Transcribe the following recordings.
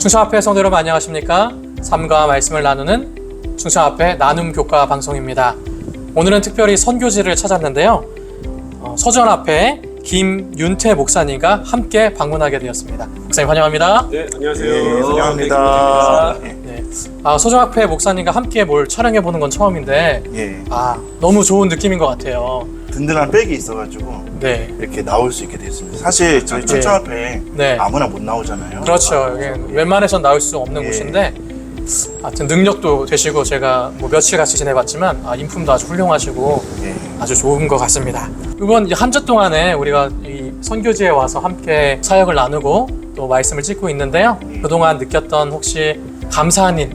충청앞회 성도 여러분 안녕하십니까? 삶과 말씀을 나누는 충청앞회 나눔교과 방송입니다. 오늘은 특별히 선교지를 찾았는데요. 서전앞회 김윤태 목사님과 함께 방문하게 되었습니다. 목사님 환영합니다. 네, 안녕하세요. 네, 환영합니다. 네. 서전앞회 목사님과 함께 뭘 촬영해보는 건 처음인데 예, 너무 좋은 느낌인 것 같아요. 든든한 백이 있어가지고 네. 이렇게 나올 수 있게 됐습니다. 사실 저희 충청앞에 네. 아무나 못 나오잖아요. 그렇죠. 여기 웬만해선 나올 수 없는 곳인데 하여튼 능력도 되시고 제가 뭐 며칠 같이 지내봤지만 인품도 아주 훌륭하시고 예, 아주 좋은 것 같습니다. 이번 한 주 동안에 우리가 이 선교지에 와서 함께 사역을 나누고 또 말씀을 찍고 있는데요. 그동안 느꼈던 혹시 감사한 일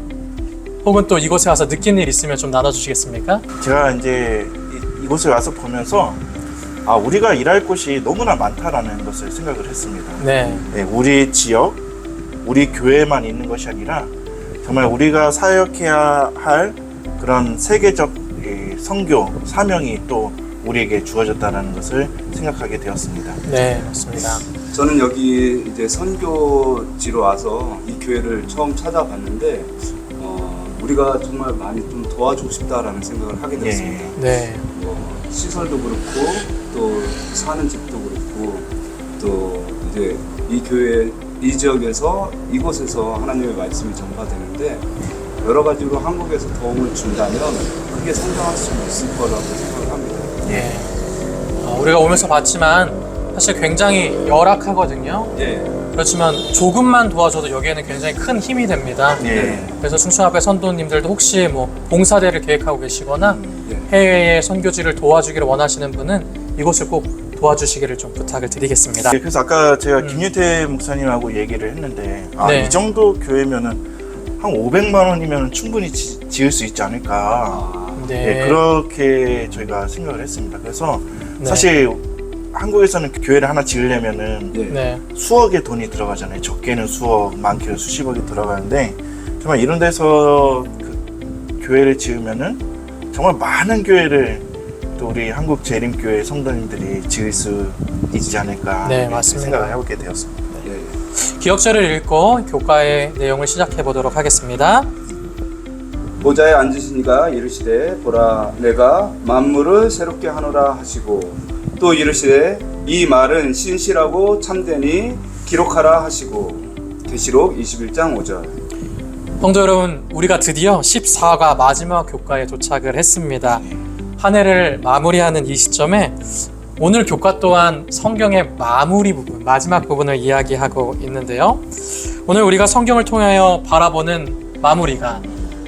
혹은 또 이곳에 와서 느낀 일 있으면 좀 나눠주시겠습니까? 제가 이제 이곳에 와서 보면서 우리가 일할 곳이 너무나 많다라는 것을 생각을 했습니다. 네. 예, 우리 지역, 우리 교회만 있는 것이 아니라 정말 우리가 사역해야 할 그런 세계적 선교 사명이 또 우리에게 주어졌다는 것을 생각하게 되었습니다. 네, 맞습니다. 저는 여기 이제 선교지로 와서 이 교회를 처음 찾아봤는데 우리가 정말 많이 좀 도와주고 싶다라는 생각을 하게 됐습니다. 네. 시설도 그렇고 또 사는 집도 그렇고 또 이제 이 교회 이 지역에서 이곳에서 하나님의 말씀이 전파되는데 여러 가지로 한국에서 도움을 준다면 크게 성장할 수 있을 거라고 생각을 합니다. 예. 우리가 오면서 봤지만 사실 굉장히 열악하거든요. 예. 그렇지만 조금만 도와줘도 여기에는 굉장히 큰 힘이 됩니다. 예, 그래서 충청앞회 선도님들도 혹시 뭐 봉사대를 계획하고 계시거나 해외의 선교지를 도와주기를 원하시는 분은 이곳을 꼭 도와주시기를 좀 부탁을 드리겠습니다. 예, 그래서 아까 제가 김유태 목사님하고 얘기를 했는데 네. 이 정도 교회면은 한 500만 원이면 충분히 지을 수 있지 않을까. 네. 예, 그렇게 저희가 생각을 했습니다. 그래서 네. 사실 한국에서는 교회를 하나 지으려면은 네. 수억의 돈이 들어가잖아요. 적게는 수억, 많게는 수십억이 들어가는데 정말 이런 데서 그 교회를 지으면은 정말 많은 교회를 또 우리 한국 재림교회 성도님들이 지을 수 있지 않을까. 네, 맞습니다. 생각을 해보게 되었습니다. 기억절을 읽고 교과의 내용을 시작해 보도록 하겠습니다. 보좌에 앉으시니가 이르시되 보라 내가 만물을 새롭게 하노라 하시고 또 이르시되 이 말은 신실하고 참되니 기록하라 하시고 계시록 21장 5절. 성도 여러분, 우리가 드디어 14과 마지막 교과에 도착을 했습니다. 한 해를 마무리하는 이 시점에 오늘 교과 또한 성경의 마무리 부분, 마지막 부분을 이야기하고 있는데요. 오늘 우리가 성경을 통하여 바라보는 마무리가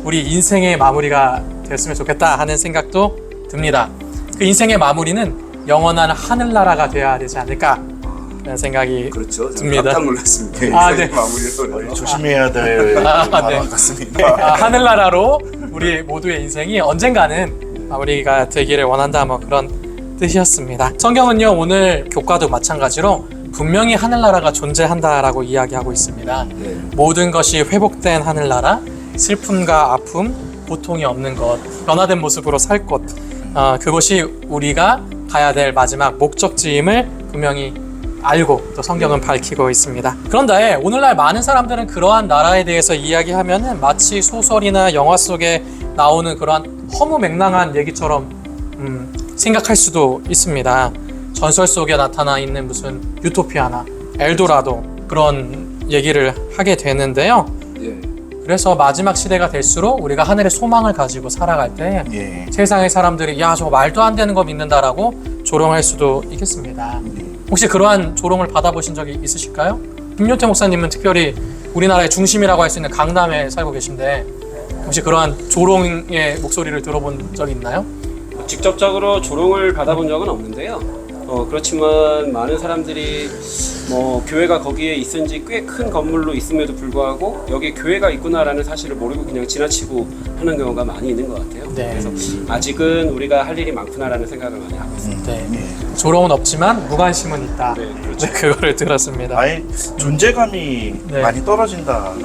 우리 인생의 마무리가 됐으면 좋겠다 하는 생각도 듭니다. 그 인생의 마무리는 영원한 하늘나라가 되어야 되지 않을까 라는 생각이 그렇죠. 듭니다. 깜짝 놀랐습니다. 네. 마무리를 조심해야 될 발언 같습니다. 하늘나라로 우리 모두의 인생이 언젠가는 마무리가 되기를 원한다 뭐 그런 뜻이었습니다. 성경은요 오늘 교과도 마찬가지로 분명히 하늘나라가 존재한다라고 이야기하고 있습니다. 네. 모든 것이 회복된 하늘나라, 슬픔과 아픔, 고통이 없는 것, 변화된 모습으로 살 것, 그것이 우리가 가야 될 마지막 목적지임을 분명히 알고 또 성경은 밝히고 있습니다. 그런데 오늘날 많은 사람들은 그러한 나라에 대해서 이야기하면은 마치 소설이나 영화 속에 나오는 그러한 허무맹랑한 얘기처럼 생각할 수도 있습니다. 전설 속에 나타나 있는 무슨 유토피아나 엘도라도 그런 얘기를 하게 되는데요. 예. 그래서 마지막 시대가 될수록 우리가 하늘의 소망을 가지고 살아갈 때 세상의 사람들이 야 저거 말도 안 되는 거 믿는다라고 조롱할 수도 있겠습니다. 혹시 그러한 조롱을 받아보신 적이 있으실까요? 김윤태 목사님은 특별히 우리나라의 중심이라고 할 수 있는 강남에 살고 계신데 혹시 그러한 조롱의 목소리를 들어본 적이 있나요? 직접적으로 조롱을 받아본 적은 없는데요. 그렇지만 많은 사람들이 교회가 거기에 있은지 꽤 큰 건물로 있음에도 불구하고 여기 교회가 있구나라는 사실을 모르고 그냥 지나치고 하는 경우가 많이 있는 것 같아요. 네. 그래서 아직은 우리가 할 일이 많구나라는 생각을 많이 하고 있습니다. 네. 조롱은 없지만 무관심은 있다. 네, 그렇죠. 네, 그거를 들었습니다. 아예 존재감이 네. 많이 떨어진다라고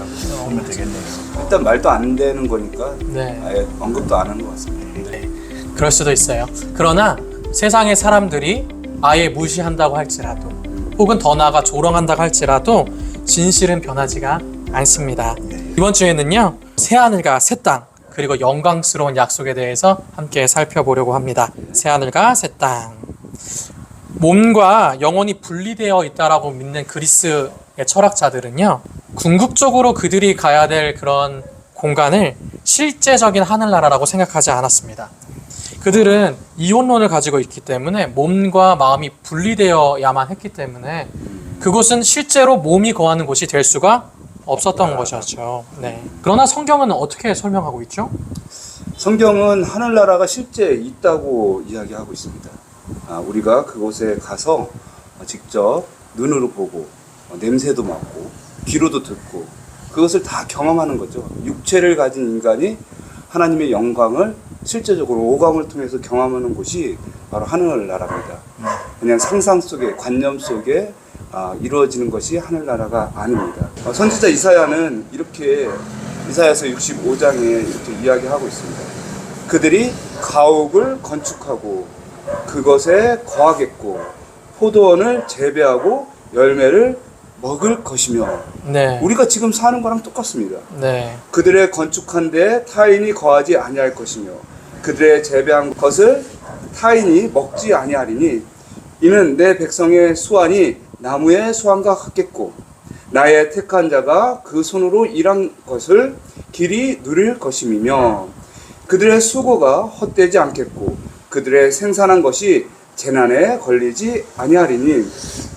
보면 되겠네요. 일단 말도 안 되는 거니까 네. 아예 언급도 안 하는 것 같습니다. 네, 그럴 수도 있어요. 그러나 세상의 사람들이 아예 무시한다고 할지라도 혹은 더 나아가 조롱한다고 할지라도 진실은 변하지가 않습니다. 이번 주에는요, 새하늘과 새 땅, 그리고 영광스러운 약속에 대해서 함께 살펴보려고 합니다. 새하늘과 새 땅. 몸과 영혼이 분리되어 있다라고 믿는 그리스의 철학자들은요, 궁극적으로 그들이 가야 될 그런 공간을 실제적인 하늘나라라고 생각하지 않았습니다. 그들은 이혼론을 가지고 있기 때문에 몸과 마음이 분리되어야만 했기 때문에 그곳은 실제로 몸이 거하는 곳이 될 수가 없었던 것이었죠. 네. 그러나 성경은 어떻게 설명하고 있죠? 성경은 하늘나라가 실제 있다고 이야기하고 있습니다. 우리가 그곳에 가서 직접 눈으로 보고 냄새도 맡고 귀로도 듣고 그것을 다 경험하는 거죠. 육체를 가진 인간이 하나님의 영광을 실제적으로 오감을 통해서 경험하는 곳이 바로 하늘나라입니다. 그냥 상상 속에, 관념 속에 이루어지는 것이 하늘나라가 아닙니다. 선지자 이사야는 이렇게 이사야서 65장에 이렇게 이야기하고 있습니다. 그들이 가옥을 건축하고 그것에 거하겠고 포도원을 재배하고 열매를 먹을 것이며 네. 우리가 지금 사는 거랑 똑같습니다. 네. 그들의 건축한 데 타인이 거하지 아니할 것이며 그들의 재배한 것을 타인이 먹지 아니하리니 이는 내 백성의 수완이 나무의 수완과 같겠고 나의 택한 자가 그 손으로 일한 것을 길이 누릴 것임이며 그들의 수고가 헛되지 않겠고 그들의 생산한 것이 재난에 걸리지 아니하리니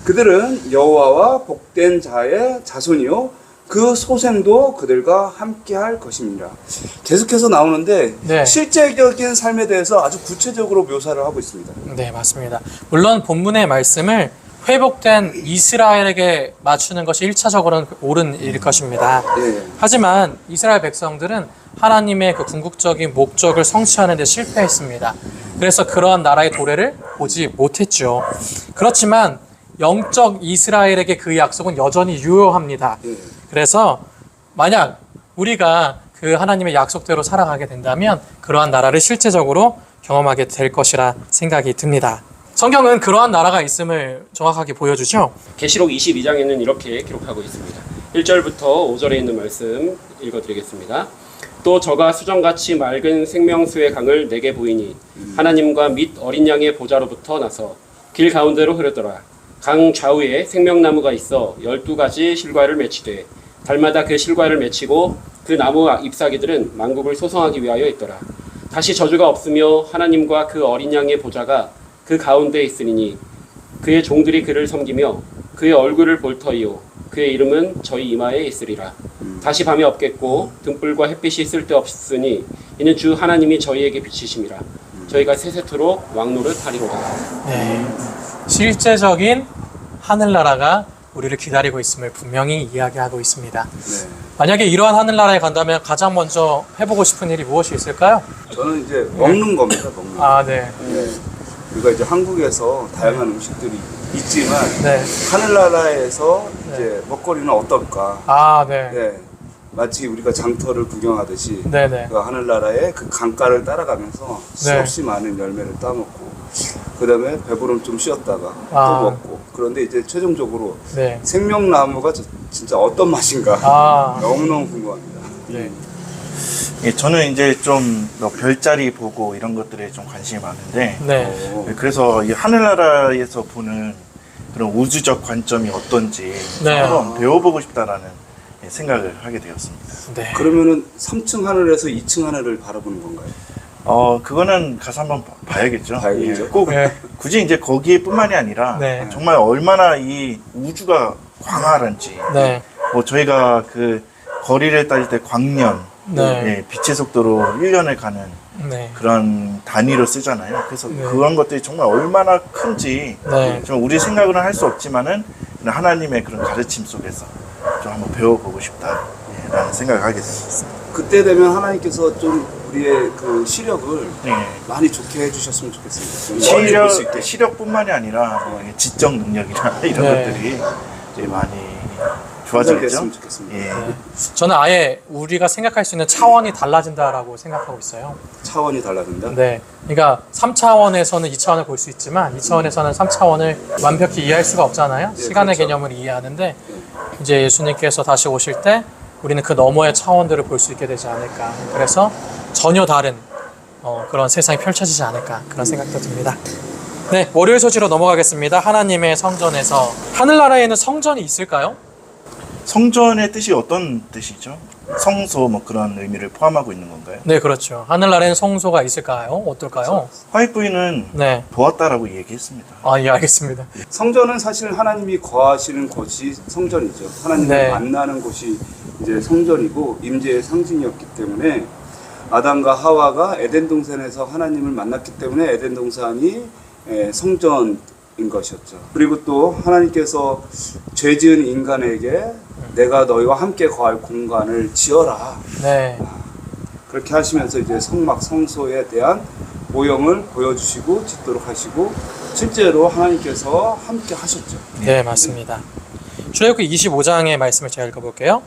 그들은 여호와와 복된 자의 자손이요 그 소생도 그들과 함께할 것입니다. 계속해서 나오는데 네. 실제적인 삶에 대해서 아주 구체적으로 묘사를 하고 있습니다. 네, 맞습니다. 물론 본문의 말씀을 회복된 이스라엘에게 맞추는 것이 1차적으로는 옳은 일일 것입니다. 예. 하지만 이스라엘 백성들은 하나님의 그 궁극적인 목적을 성취하는 데 실패했습니다. 그래서 그러한 나라의 도래를 보지 못했죠. 그렇지만 영적 이스라엘에게 그 약속은 여전히 유효합니다. 예. 그래서 만약 우리가 그 하나님의 약속대로 살아가게 된다면 그러한 나라를 실제적으로 경험하게 될 것이라 생각이 듭니다. 성경은 그러한 나라가 있음을 정확하게 보여주죠. 계시록 22장에는 이렇게 기록하고 있습니다. 1절부터 5절에 있는 말씀 읽어드리겠습니다. 또 저가 수정같이 맑은 생명수의 강을 내게 보이니 하나님과 및 어린 양의 보좌로부터 나서 길 가운데로 흐르더라. 강 좌우에 생명나무가 있어 12가지 실과를 맺히되 달마다 그 실과를 맺히고 그 나무 잎사귀들은 만국을 소성하기 위하여 있더라. 다시 저주가 없으며 하나님과 그 어린 양의 보좌가 그 가운데 있으리니 그의 종들이 그를 섬기며 그의 얼굴을 볼 터이요 그의 이름은 저희 이마에 있으리라. 다시 밤이 없겠고 등불과 햇빛이 쓸데없으니 이는 주 하나님이 저희에게 빛이심이라. 저희가 세세토록 왕노릇 하리로다. 네. 실제적인 하늘나라가 우리를 기다리고 있음을 분명히 이야기하고 있습니다. 네. 만약에 이러한 하늘나라에 간다면 가장 먼저 해보고 싶은 일이 무엇이 있을까요? 저는 이제 먹는 겁니다. 먹는 거. 아, 네. 네. 우리가 이제 한국에서 다양한 음식들이 있지만 네. 하늘나라에서 네. 이제 먹거리는 어떨까? 아, 네. 네. 마치 우리가 장터를 구경하듯이 네네. 그 하늘나라의 그 강가를 따라가면서 수없이 많은 열매를 따먹고 그 다음에 배부름 좀 쉬었다가 아. 또 먹고 그런데 이제 최종적으로 네. 생명나무가 진짜 어떤 맛인가 아. 너무너무 궁금합니다. 네. 예, 저는 이제 좀뭐 별자리 보고 이런 것들에 좀 관심이 많은데 네. 오. 예, 그래서 이 하늘나라에서 보는 그런 우주적 관점이 어떤지 네. 한번 배워보고 싶다라는 예, 생각을 하게 되었습니다. 네. 그러면은 3층 하늘에서 2층 하늘을 바라보는 건가요? 그거는 가서 한번 봐야겠죠. 봐야겠죠. 예, 꼭 네. 굳이 이제 거기에뿐만이 아니라 네. 정말 얼마나 이 우주가 광활한지 네. 뭐 저희가 그 거리를 따질 때 광년 네. 예, 빛의 속도로 1년을 가는 네. 그런 단위로 쓰잖아요. 그래서 네. 그런 것들이 정말 얼마나 큰지 네. 좀 우리 생각으로는 할 수 없지만은 하나님의 그런 가르침 속에서 좀 한번 배워보고 싶다라는 생각을 하게 됐습니다. 그때 되면 하나님께서 좀 우리의 그 시력을 네. 많이 좋게 해주셨으면 좋겠습니다. 좀 멀리 볼수 있게. 시력뿐만이 아니라 뭐 지적 능력이나 이런 네. 것들이 이제 많이 좋아지겠죠. 됐으면 좋겠습니다. 예. 저는 아예 우리가 생각할 수 있는 차원이 달라진다라고 생각하고 있어요. 차원이 달라진다. 네. 그러니까 3차원에서는 2차원을 볼 수 있지만 2차원에서는 3차원을 완벽히 이해할 수가 없잖아요. 네, 시간의 그렇죠. 개념을 이해하는데 이제 예수님께서 다시 오실 때 우리는 그 너머의 차원들을 볼 수 있게 되지 않을까. 그래서 전혀 다른 그런 세상이 펼쳐지지 않을까 그런 생각도 듭니다. 네, 월요일 소지로 넘어가겠습니다. 하나님의 성전에서 하늘나라에는 성전이 있을까요? 성전의 뜻이 어떤 뜻이죠? 성소 뭐 그런 의미를 포함하고 있는 건가요? 네, 그렇죠. 하늘나라에는 성소가 있을까요? 어떨까요? 화이트 부인은 네. 보았다라고 얘기했습니다. 아, 예, 알겠습니다. 성전은 사실 하나님이 거하시는 곳이 성전이죠. 하나님을 네. 만나는 곳이 이제 성전이고 임재의 상징이었기 때문에 아담과 하와가 에덴 동산에서 하나님을 만났기 때문에 에덴 동산이 성전인 것이었죠. 그리고 또 하나님께서 죄지은 인간에게 내가 너희와 함께 거할 공간을 지어라. 네. 그렇게 하시면서 이제 성막 성소에 대한 모형을 보여주시고 짓도록 하시고 실제로 하나님께서 함께 하셨죠. 네, 맞습니다. 출애굽기 25장의 말씀을 제가 읽어볼게요.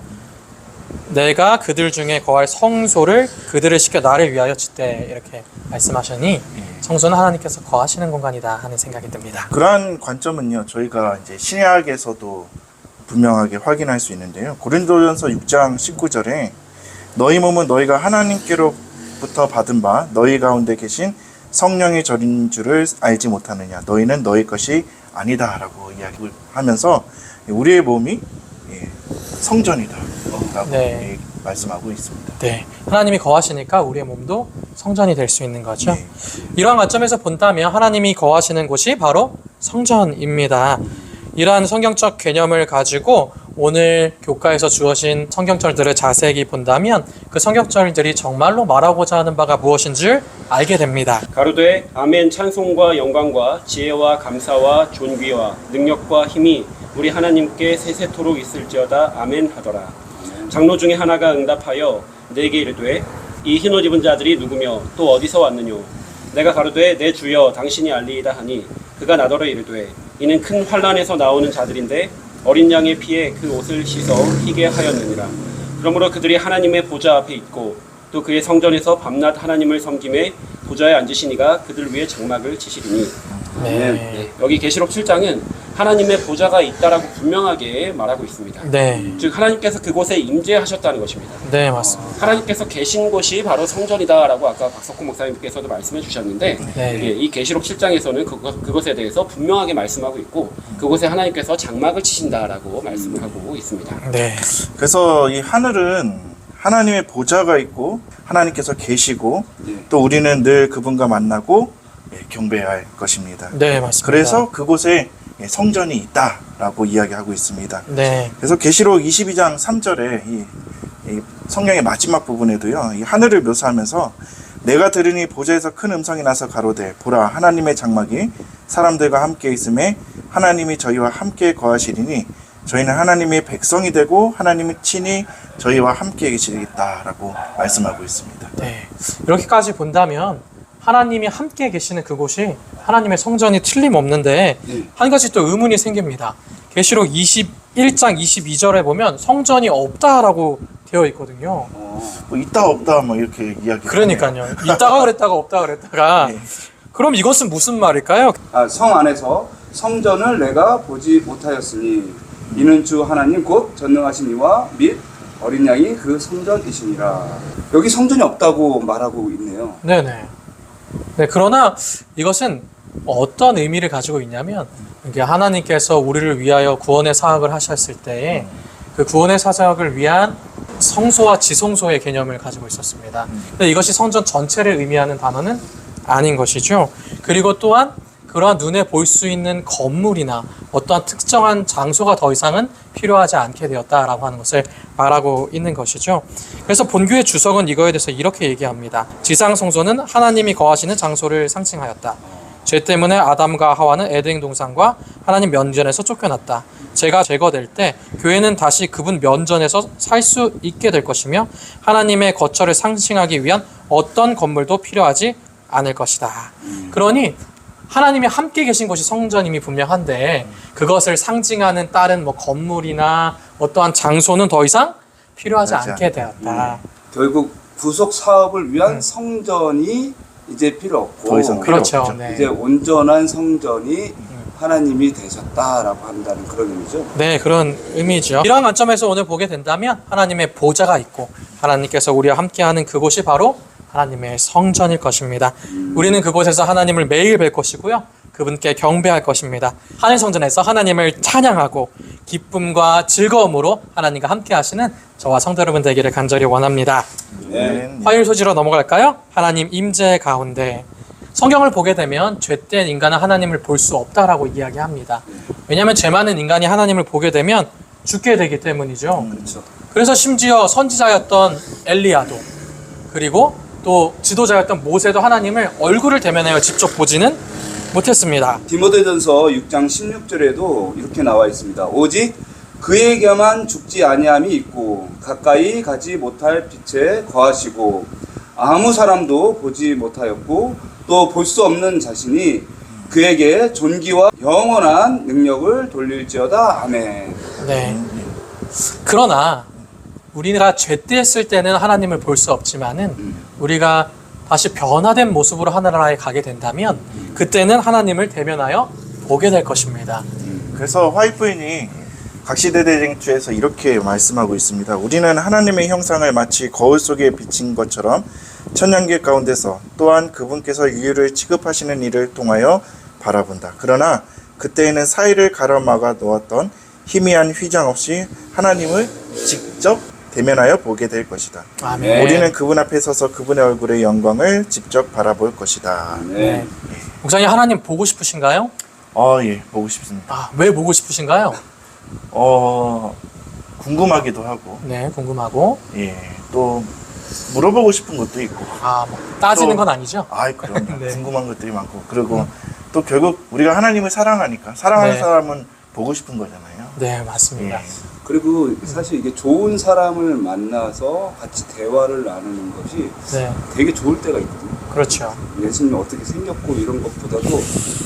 내가 그들 중에 거할 성소를 그들을 시켜 나를 위하여 짓되 이렇게 말씀하시니 성소는 하나님께서 거하시는 공간이다 하는 생각이 듭니다. 그러한 관점은요, 저희가 이제 신약에서도 분명하게 확인할 수 있는데요. 고린도전서 6장 19절에 너희 몸은 너희가 하나님께로부터 받은 바 너희 가운데 계신 성령의 절인 줄을 알지 못하느냐. 너희는 너희 것이 아니다라고 이야기를 하면서 우리의 몸이 성전이다라고 네. 말씀하고 있습니다. 네, 하나님이 거하시니까 우리의 몸도 성전이 될 수 있는 거죠. 네. 이러한 관점에서 본다면 하나님이 거하시는 곳이 바로 성전입니다. 이러한 성경적 개념을 가지고 오늘 교과에서 주어진 성경절들을 자세히 본다면 그 성경절들이 정말로 말하고자 하는 바가 무엇인 줄 알게 됩니다. 가로되 아멘 찬송과 영광과 지혜와 감사와 존귀와 능력과 힘이 우리 하나님께 세세토록 있을지어다 아멘 하더라. 장로 중에 하나가 응답하여 내게 이르되 이 흰옷 입은 자들이 누구며 또 어디서 왔느뇨. 내가 가로되 내 주여 당신이 알리이다 하니 그가 나더러 이르되 이는 큰 환난에서 나오는 자들인데 어린 양의 피에 그 옷을 씻어 희게 하였느니라. 그러므로 그들이 하나님의 보좌 앞에 있고 또 그의 성전에서 밤낮 하나님을 섬김에 보좌에 앉으시니가 그들 위에 장막을 치시리니. 네. 여기 계시록 7장은 하나님의 보좌가 있다라고 분명하게 말하고 있습니다. 네. 즉 하나님께서 그곳에 임재하셨다는 것입니다. 네, 맞습니다. 하나님께서 계신 곳이 바로 성전이다라고 아까 박석훈 목사님께서도 말씀해 주셨는데 네. 이 계시록 7장에서는 그것에 대해서 분명하게 말씀하고 있고 그곳에 하나님께서 장막을 치신다라고 말씀을 하고 있습니다. 네. 그래서 이 하늘은 하나님의 보좌가 있고 하나님께서 계시고 또 우리는 늘 그분과 만나고 경배할 것입니다. 네, 맞습니다. 그래서 그곳에 성전이 있다라고 이야기하고 있습니다. 네. 그래서 계시록 22장 3절에 이 성경의 마지막 부분에도요, 이 하늘을 묘사하면서 내가 들으니 보좌에서 큰 음성이 나서 가로되 보라 하나님의 장막이 사람들과 함께 있음에 하나님이 저희와 함께 거하시리니 저희는 하나님의 백성이 되고 하나님이 친히 저희와 함께 계시겠다라고 말씀하고 있습니다. 네. 이렇게까지 본다면 하나님이 함께 계시는 그곳이 하나님의 성전이 틀림없는데 한 가지 또 의문이 생깁니다. 계시록 21장 22절에 보면 성전이 없다라고 되어 있거든요. 뭐 있다 없다 뭐 이렇게 이야기. 그러니까요. 있다가 그랬다가 없다가 그랬다가 네. 그럼 이것은 무슨 말일까요? 성 안에서 성전을 내가 보지 못하였으니 이는 주 하나님 곧 전능하신 이와 및 어린 양이 그 성전이시니라. 여기 성전이 없다고 말하고 있네요. 네네. 네, 그러나 이것은 어떤 의미를 가지고 있냐면 이게 하나님께서 우리를 위하여 구원의 사역을 하셨을 때에 그 구원의 사역을 위한 성소와 지성소의 개념을 가지고 있었습니다. 근데 이것이 성전 전체를 의미하는 단어는 아닌 것이죠. 그리고 또한 그러한 눈에 볼 수 있는 건물이나 어떠한 특정한 장소가 더 이상은 필요하지 않게 되었다라고 하는 것을 말하고 있는 것이죠. 그래서 본교의 주석은 이거에 대해서 이렇게 얘기합니다. 지상 성소는 하나님이 거하시는 장소를 상징하였다. 죄 때문에 아담과 하와는 에덴 동산과 하나님 면전에서 쫓겨났다. 죄가 제거될 때 교회는 다시 그분 면전에서 살 수 있게 될 것이며 하나님의 거처를 상징하기 위한 어떤 건물도 필요하지 않을 것이다. 그러니 하나님이 함께 계신 곳이 성전임이 분명한데 그것을 상징하는 다른 뭐 건물이나 어떠한 장소는 더 이상 필요하지 않게 되었다. 결국 구속 사업을 위한 성전이 이제 필요 없고 더 이상 필요 그렇죠. 없죠. 네. 이제 온전한 성전이 하나님이 되셨다라고 한다는 그런 의미죠. 네, 그런 의미죠. 이러한 관점에서 오늘 보게 된다면 하나님의 보좌가 있고 하나님께서 우리와 함께하는 그곳이 바로 하나님의 성전일 것입니다. 우리는 그곳에서 하나님을 매일 뵐 것이고요. 그분께 경배할 것입니다. 하늘 성전에서 하나님을 찬양하고 기쁨과 즐거움으로 하나님과 함께 하시는 저와 성도 여러분 되기를 간절히 원합니다. 네. 화요일 소지로 넘어갈까요? 하나님 임재 가운데. 성경을 보게 되면 죄된 인간은 하나님을 볼 수 없다라고 이야기합니다. 왜냐하면 죄 많은 인간이 하나님을 보게 되면 죽게 되기 때문이죠. 그렇죠. 그래서 심지어 선지자였던 엘리야도 그리고 또 지도자였던 모세도 하나님을 얼굴을 대면하여 직접 보지는 못했습니다. 디모데전서 6장 16절에도 이렇게 나와 있습니다. 오직 그에게만 죽지 아니함이 있고 가까이 가지 못할 빛에 거하시고 아무 사람도 보지 못하였고 또 볼 수 없는 자신이 그에게 존귀와 영원한 능력을 돌릴지어다. 아멘. 네. 그러나 우리가 죄되었을 때는 하나님을 볼 수 없지만은 우리가 다시 변화된 모습으로 하늘나라에 가게 된다면 그때는 하나님을 대면하여 보게 될 것입니다. 그래서 화이트부인이 각시대대쟁투에서 이렇게 말씀하고 있습니다. 우리는 하나님의 형상을 마치 거울 속에 비친 것처럼 천년길 가운데서 또한 그분께서 유유를 취급하시는 일을 통하여 바라본다. 그러나 그때에는 사이를 가로막아 놓았던 희미한 휘장 없이 하나님을 직접 대면하여 보게 될 것이다. 아멘. 우리는 그분 앞에 서서 그분의 얼굴의 영광을 직접 바라볼 것이다. 네. 목사님 하나님 보고 싶으신가요? 예, 보고 싶습니다. 아, 왜 보고 싶으신가요? 궁금하기도 하고, 네, 궁금하고. 예, 또 물어보고 싶은 것도 있고. 아, 뭐 따지는 또- 건 아니죠? 그럼요. 네. 궁금한 것들이 많고. 그리고 또 결국 우리가 하나님을 사랑하니까 사랑하는 네. 사람은 보고 싶은 거잖아요. 네, 맞습니다. 예. 그리고 사실 이게 좋은 사람을 만나서 같이 대화를 나누는 것이 네, 되게 좋을 때가 있거든요. 그렇죠. 예수님이 어떻게 생겼고 이런 것보다도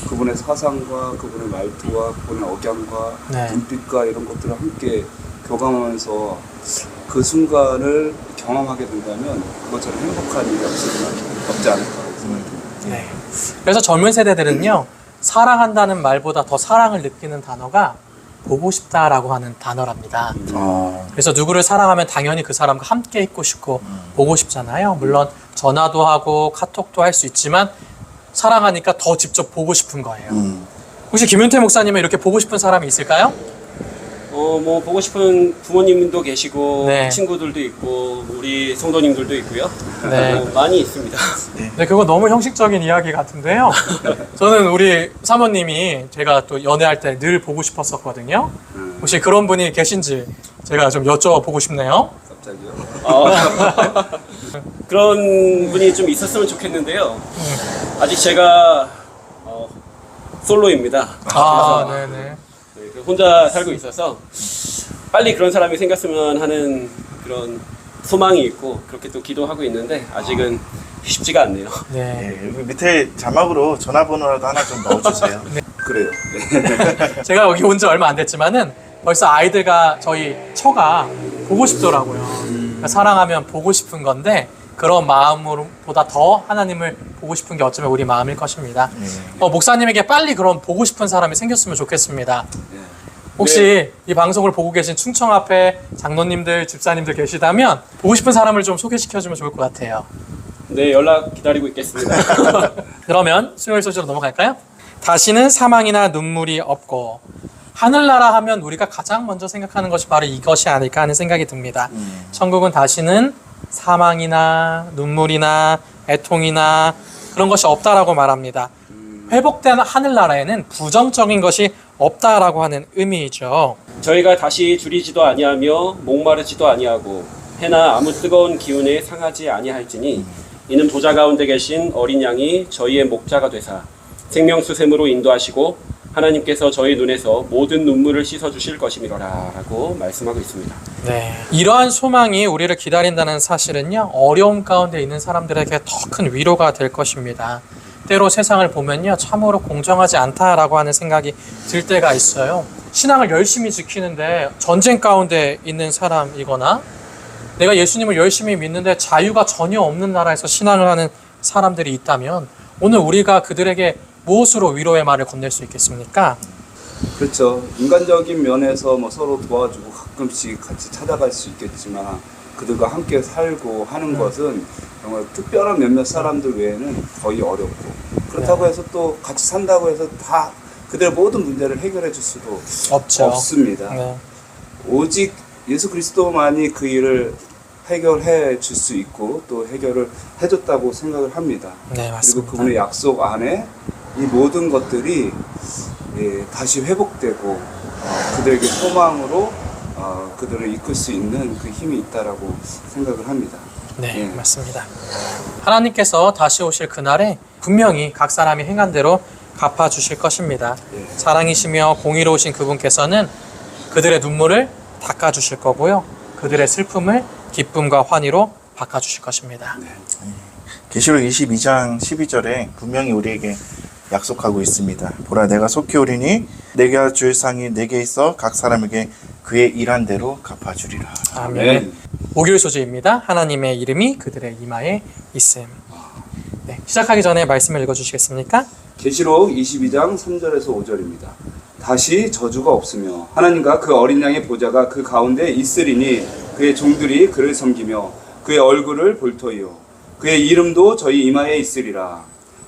그분의 사상과 그분의 말투와 그분의 억양과 네. 눈빛과 이런 것들을 함께 교감하면서 그 순간을 경험하게 된다면 그것처럼 행복한 일이 없지 않을까 생각합니다. 네. 그래서 젊은 세대들은요, 사랑한다는 말보다 더 사랑을 느끼는 단어가 보고 싶다라고 하는 단어랍니다. 그래서 누구를 사랑하면 당연히 그 사람과 함께 있고 싶고 보고 싶잖아요. 물론 전화도 하고 카톡도 할 수 있지만 사랑하니까 더 직접 보고 싶은 거예요. 혹시 김윤태 목사님은 이렇게 보고 싶은 사람이 있을까요? 뭐 보고 싶은 부모님도 계시고 네. 친구들도 있고 우리 성도님들도 있고요. 네. 많이 있습니다. 네, 그거 너무 형식적인 이야기 같은데요. 저는 우리 사모님이 제가 또 연애할 때 늘 보고 싶었었거든요. 혹시 그런 분이 계신지 제가 좀 여쭤보고 싶네요. 갑자기요? 그런 분이 좀 있었으면 좋겠는데요. 아직 제가 솔로입니다. 아, 네네. 네, 혼자 살고 있어서 빨리 그런 사람이 생겼으면 하는 그런 소망이 있고 그렇게 또 기도하고 있는데 아직은 쉽지가 않네요. 네. 여기 밑에 자막으로 전화번호라도 하나 좀 넣어주세요. 그래요. 제가 여기 온 지 얼마 안 됐지만은 벌써 아이들과 저희 처가 보고 싶더라고요. 그러니까 사랑하면 보고 싶은 건데 그런 마음으로보다 더 하나님을 보고 싶은 게 어쩌면 우리 마음일 것입니다. 목사님에게 빨리 그런 보고 싶은 사람이 생겼으면 좋겠습니다. 혹시 이 방송을 보고 계신 충청 앞에 장로님들, 집사님들 계시다면 보고 싶은 사람을 좀 소개시켜주면 좋을 것 같아요. 네, 연락 기다리고 있겠습니다. 그러면 수요일 소식으로 넘어갈까요? 다시는 사망이나 눈물이 없고 하늘나라 하면 우리가 가장 먼저 생각하는 것이 바로 이것이 아닐까 하는 생각이 듭니다. 천국은 다시는 사망이나 눈물이나 애통이나 그런 것이 없다라고 말합니다. 회복된 하늘나라에는 부정적인 것이 없다라고 하는 의미이죠. 저희가 다시 줄이지도 아니하며 목마르지도 아니하고 해나 아무 뜨거운 기운에 상하지 아니할지니 이는 보좌 가운데 계신 어린 양이 저희의 목자가 되사 생명수샘으로 인도하시고 하나님께서 저희 눈에서 모든 눈물을 씻어주실 것이미로라 라고 말씀하고 있습니다. 네. 이러한 소망이 우리를 기다린다는 사실은요, 어려움 가운데 있는 사람들에게 더 큰 위로가 될 것입니다. 때로 세상을 보면요, 참으로 공정하지 않다라고 하는 생각이 들 때가 있어요. 신앙을 열심히 지키는데 전쟁 가운데 있는 사람이거나 내가 예수님을 열심히 믿는데 자유가 전혀 없는 나라에서 신앙을 하는 사람들이 있다면 오늘 우리가 그들에게 무엇으로 위로의 말을 건넬 수 있겠습니까? 그렇죠. 인간적인 면에서 뭐 서로 도와주고 가끔씩 같이 찾아갈 수 있겠지만 그들과 함께 살고 하는 것은 정말 특별한 몇몇 사람들 외에는 거의 어렵고 그렇다고 해서 또 같이 산다고 해서 다 그들의 모든 문제를 해결해 줄 수도 없죠. 없습니다. 네. 오직 예수 그리스도만이 그 일을 해결해 줄 수 있고 또 해결을 해줬다고 생각을 합니다. 네, 그리고 맞습니다. 그분의 약속 안에 이 모든 것들이 다시 회복되고 그들에게 소망으로 그들을 이끌 수 있는 그 힘이 있다라고 생각을 합니다. 네, 예. 맞습니다. 하나님께서 다시 오실 그날에 분명히 각 사람이 행한 대로 갚아주실 것입니다. 예. 사랑이시며 공의로우신 그분께서는 그들의 눈물을 닦아주실 거고요. 그들의 슬픔을 기쁨과 환희로 바꿔주실 것입니다. 계시록 22장 12절에 분명히 우리에게 약속하고 있습니다. 보라 내가 속히 오리니 내가 줄 상이 내게 있어 각 사람에게 그의 일한 대로 갚아주리라. 아멘. 목요일 소재입니다. 하나님의 이름이 그들의 이마에 있음. 네, 시작하기 전에 말씀을 읽어주시겠습니까? 계시록 22장 3절에서 5절입니다. 다시 저주가 없으며 하나님과 그 어린 양의 보좌가 그 가운데 있으리니 그의 종들이 그를 섬기며 그의 얼굴을 볼 터이요 그의 이름도 저희 이마에 있으리라.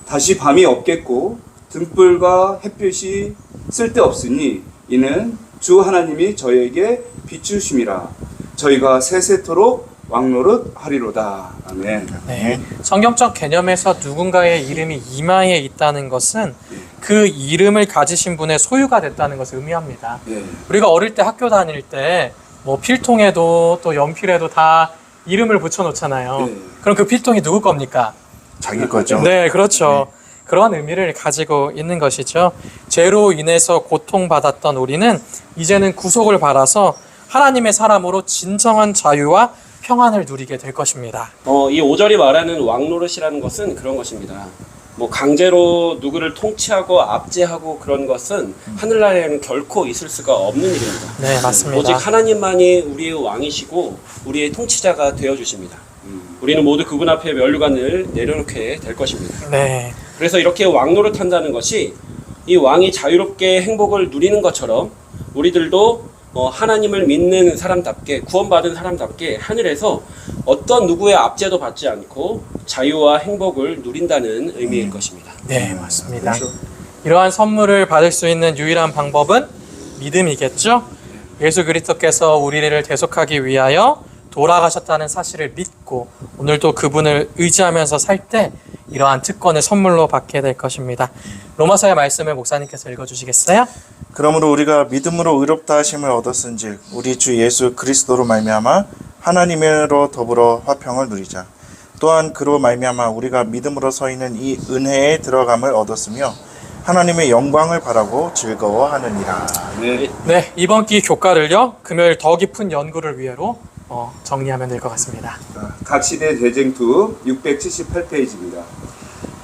다시 밤이 없겠고 등불과 햇볕이 쓸데없으니 이는 주 하나님이 저희에게 비추심이라. 저희가 세세토록 왕노릇 하리로다. 아멘. 네. 성경적 개념에서 누군가의 이름이 이마에 있다는 것은 그 이름을 가지신 분의 소유가 됐다는 것을 의미합니다. 예. 우리가 어릴 때 학교 다닐 때 뭐 필통에도 또 연필에도 다 이름을 붙여놓잖아요. 네. 그럼 그 필통이 누구 겁니까? 자기 거죠. 네, 그렇죠. 그런 의미를 가지고 있는 것이죠. 죄로 인해서 고통받았던 우리는 이제는 구속을 받아서 하나님의 사람으로 진정한 자유와 평안을 누리게 될 것입니다. 이 5절이 말하는 왕노릇이라는 것은 그런 것입니다. 뭐 강제로 누구를 통치하고 압제하고 그런 것은 하늘나라에는 결코 있을 수가 없는 일입니다. 네, 맞습니다. 오직 하나님만이 우리의 왕이시고 우리의 통치자가 되어주십니다. 우리는 모두 그분 앞에 면류관을 내려놓게 될 것입니다. 네, 그래서 이렇게 왕노릇 한다는 것이 이 왕이 자유롭게 행복을 누리는 것처럼 우리들도 하나님을 믿는 사람답게 구원받은 사람답게 하늘에서 어떤 누구의 압제도 받지 않고 자유와 행복을 누린다는 의미일 것입니다. 네, 맞습니다. 이러한 선물을 받을 수 있는 유일한 방법은 믿음이겠죠. 예수 그리스도께서 우리를 대속하기 위하여 돌아가셨다는 사실을 믿고 오늘도 그분을 의지하면서 살 때 이러한 특권을 선물로 받게 될 것입니다. 로마서의 말씀을 목사님께서 읽어주시겠어요? 그러므로 우리가 믿음으로 의롭다 하심을 얻었은즉 우리 주 예수 그리스도로 말미암아 하나님으로 더불어 화평을 누리자. 또한 그로 말미암아 우리가 믿음으로 서 있는 이 은혜에 들어감을 얻었으며 하나님의 영광을 바라고 즐거워하느니라. 네. 네, 이번 기 교과를요 금요일 더 깊은 연구를 위해로 정리하면 될 것 같습니다. 각시대 대쟁투 678페이지입니다.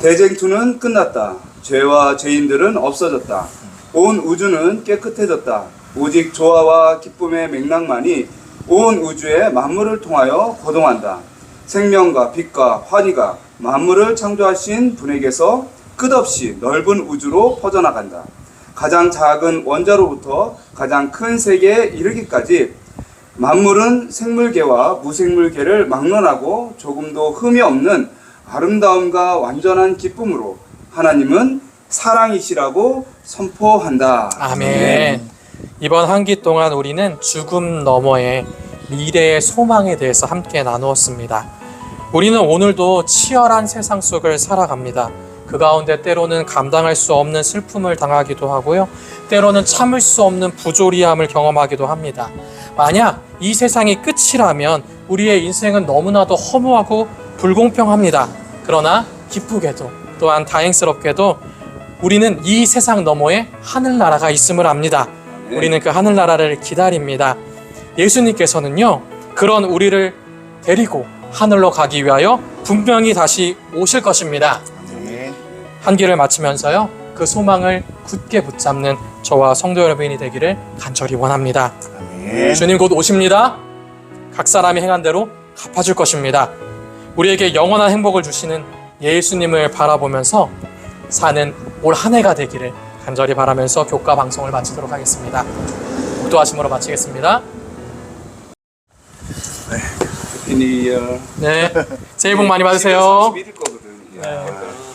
대쟁투는 끝났다. 죄와 죄인들은 없어졌다. 온 우주는 깨끗해졌다. 오직 조화와 기쁨의 맥락만이 온 우주의 만물을 통하여 거동한다. 생명과 빛과 환희가 만물을 창조하신 분에게서 끝없이 넓은 우주로 퍼져나간다. 가장 작은 원자로부터 가장 큰 세계에 이르기까지 만물은 생물계와 무생물계를 막론하고 조금도 흠이 없는 아름다움과 완전한 기쁨으로 하나님은 사랑이시라고 선포한다. 아멘. 이번 한 기 동안 우리는 죽음 너머의 미래의 소망에 대해서 함께 나누었습니다. 우리는 오늘도 치열한 세상 속을 살아갑니다. 그 가운데 때로는 감당할 수 없는 슬픔을 당하기도 하고요. 때로는 참을 수 없는 부조리함을 경험하기도 합니다. 만약 이 세상이 끝이라면 우리의 인생은 너무나도 허무하고 불공평합니다. 그러나 기쁘게도 또한 다행스럽게도 우리는 이 세상 너머에 하늘나라가 있음을 압니다. 우리는 그 하늘나라를 기다립니다. 예수님께서는요, 그런 우리를 데리고 하늘로 가기 위하여 분명히 다시 오실 것입니다. 한 기를 마치면서요, 그 소망을 굳게 붙잡는 저와 성도 여러분이 되기를 간절히 원합니다. 주님 곧 오십니다. 각 사람이 행한 대로 갚아줄 것입니다. 우리에게 영원한 행복을 주시는 예수님을 바라보면서 사는 올 한 해가 되기를 간절히 바라면서 교과 방송을 마치도록 하겠습니다. 목도하심으로 마치겠습니다. 해피 뉴 이어. 네, 새해 복 많이 받으세요. 31일 거거든. 네.